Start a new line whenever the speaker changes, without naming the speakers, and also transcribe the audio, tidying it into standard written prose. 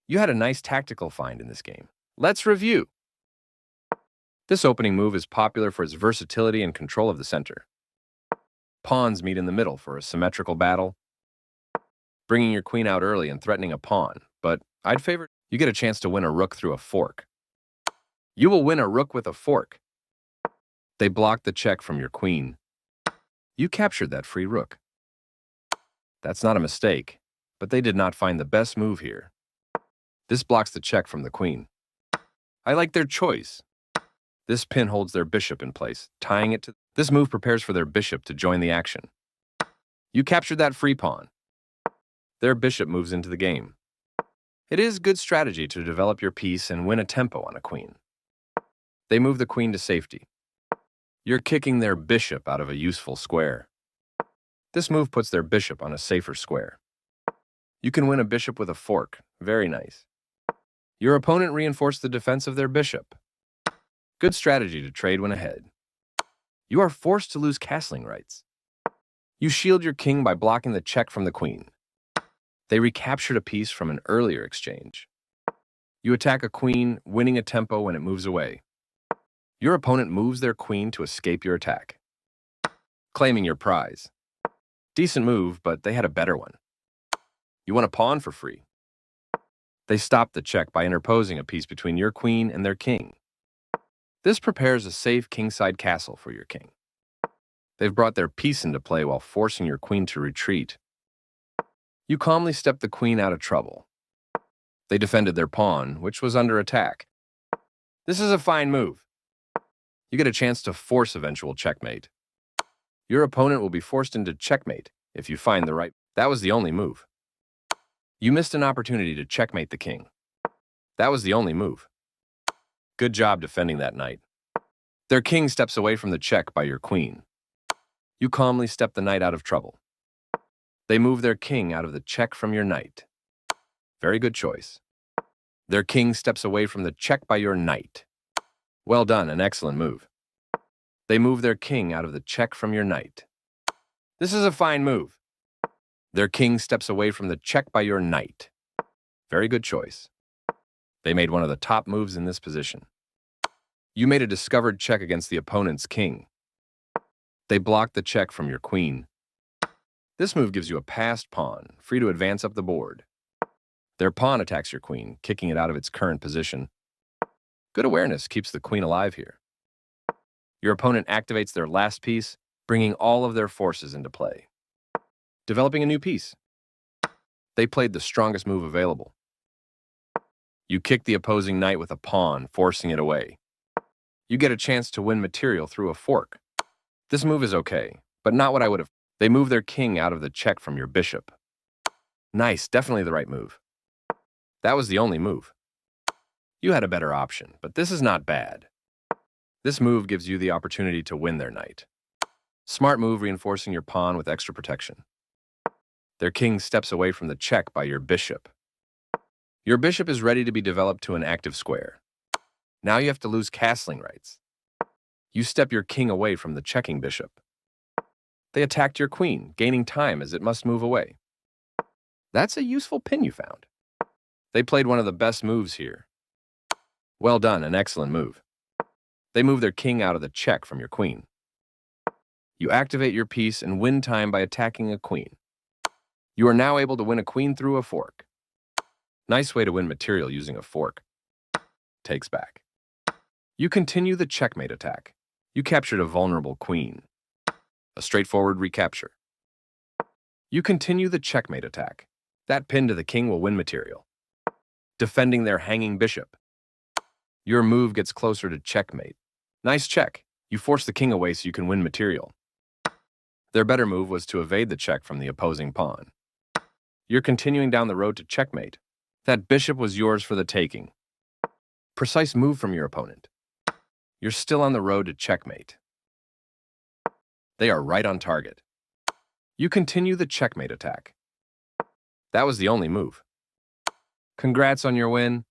You had a nice tactical find in this game. Let's review. This opening move is popular for its versatility and control of the center. Pawns meet in the middle for a symmetrical battle, bringing your queen out early and threatening a pawn, but I'd favor you get a chance to win a rook through a fork. You will win a rook with a fork. They block the check from your queen. You captured that free rook. That's not a mistake, but they did not find the best move here. This blocks the check from the queen. I like their choice. This pin holds their bishop in place, tying it to... This move prepares for their bishop to join the action. You captured that free pawn. Their bishop moves into the game. It is good strategy to develop your piece and win a tempo on a queen. They move the queen to safety. You're kicking their bishop out of a useful square. This move puts their bishop on a safer square. You can win a bishop with a fork. Very nice. Your opponent reinforced the defense of their bishop. Good strategy to trade when ahead. You are forced to lose castling rights. You shield your king by blocking the check from the queen. They recaptured a piece from an earlier exchange. You attack a queen, winning a tempo when it moves away. Your opponent moves their queen to escape your attack, claiming your prize. Decent move, but they had a better one. You won a pawn for free. They stopped the check by interposing a piece between your queen and their king. This prepares a safe kingside castle for your king. They've brought their piece into play while forcing your queen to retreat. You calmly stepped the queen out of trouble. They defended their pawn, which was under attack. This is a fine move. You get a chance to force eventual checkmate. Your opponent will be forced into checkmate if you find the right... That was the only move. You missed an opportunity to checkmate the king. That was the only move. Good job defending that knight. Their king steps away from the check by your queen. You calmly step the knight out of trouble. They move their king out of the check from your knight. Very good choice. Their king steps away from the check by your knight. Well done, an excellent move. They move their king out of the check from your knight. This is a fine move. Their king steps away from the check by your knight. Very good choice. They made one of the top moves in this position. You made a discovered check against the opponent's king. They blocked the check from your queen. This move gives you a passed pawn, free to advance up the board. Their pawn attacks your queen, kicking it out of its current position. Good awareness keeps the queen alive here. Your opponent activates their last piece, bringing all of their forces into play. Developing a new piece. They played the strongest move available. You kick the opposing knight with a pawn, forcing it away. You get a chance to win material through a fork. This move is okay, but not what I would have. They move their king out of the check from your bishop. Nice, definitely the right move. That was the only move. You had a better option, but this is not bad. This move gives you the opportunity to win their knight. Smart move reinforcing your pawn with extra protection. Their king steps away from the check by your bishop. Your bishop is ready to be developed to an active square. Now you have to lose castling rights. You step your king away from the checking bishop. They attacked your queen, gaining time as it must move away. That's a useful pin you found. They played one of the best moves here. Well done, an excellent move. They move their king out of the check from your queen. You activate your piece and win time by attacking a queen. You are now able to win a queen through a fork. Nice way to win material using a fork. Takes back. You continue the checkmate attack. You captured a vulnerable queen. A straightforward recapture. You continue the checkmate attack. That pin to the king will win material. Defending their hanging bishop. Your move gets closer to checkmate. Nice check. You force the king away so you can win material. Their better move was to evade the check from the opposing pawn. You're continuing down the road to checkmate. That bishop was yours for the taking. Precise move from your opponent. You're still on the road to checkmate. They are right on target. You continue the checkmate attack. That was the only move. Congrats on your win.